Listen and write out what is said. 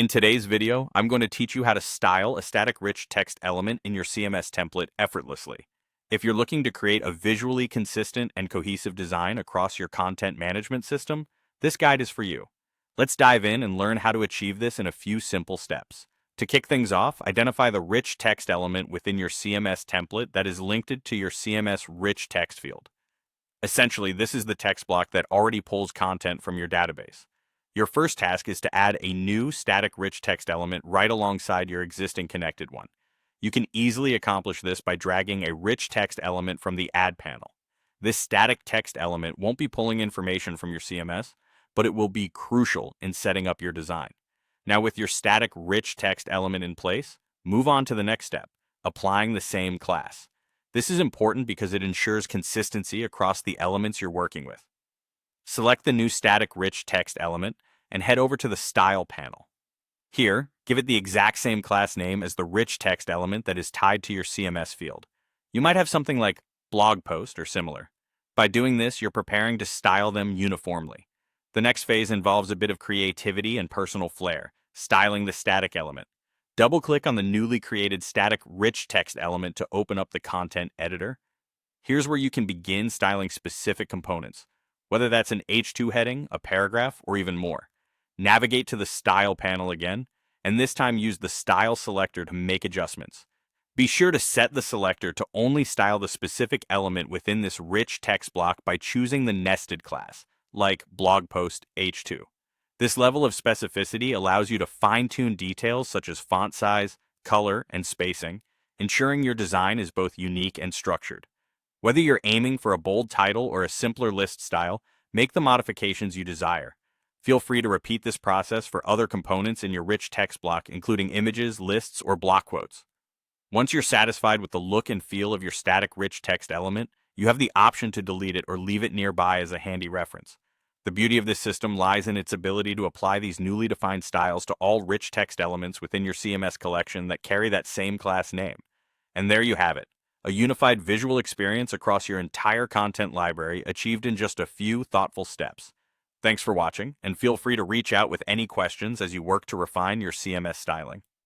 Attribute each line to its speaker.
Speaker 1: In today's video, I'm going to teach you how to style a static rich text element in your CMS template effortlessly. If you're looking to create a visually consistent and cohesive design across your content management system, this guide is for you. Let's dive in and learn how to achieve this in a few simple steps. To kick things off, identify the rich text element within your CMS template that is linked to your CMS rich text field. Essentially, this is the text block that already pulls content from your database. Your first task is to add a new static rich text element right alongside your existing connected one. You can easily accomplish this by dragging a rich text element from the Add panel. This static text element won't be pulling information from your CMS, but it will be crucial in setting up your design. Now, with your static rich text element in place, move on to the next step, applying the same class. This is important because it ensures consistency across the elements you're working with. Select the new static rich text element and head over to the Style panel. Here, give it the exact same class name as the rich text element that is tied to your CMS field. You might have something like blog post or similar. By doing this, you're preparing to style them uniformly. The next phase involves a bit of creativity and personal flair, styling the static element. Double-click on the newly created static rich text element to open up the content editor. Here's where you can begin styling specific components, whether that's an H2 heading, a paragraph, or even more. Navigate to the Style panel again, and this time use the Style selector to make adjustments. Be sure to set the selector to only style the specific element within this rich text block by choosing the nested class, like blog post H2. This level of specificity allows you to fine-tune details such as font size, color, and spacing, ensuring your design is both unique and structured. Whether you're aiming for a bold title or a simpler list style, make the modifications you desire. Feel free to repeat this process for other components in your rich text block, including images, lists, or block quotes. Once you're satisfied with the look and feel of your static rich text element, you have the option to delete it or leave it nearby as a handy reference. The beauty of this system lies in its ability to apply these newly defined styles to all rich text elements within your CMS collection that carry that same class name. And there you have it. A unified visual experience across your entire content library achieved in just a few thoughtful steps. Thanks for watching, and feel free to reach out with any questions as you work to refine your CMS styling.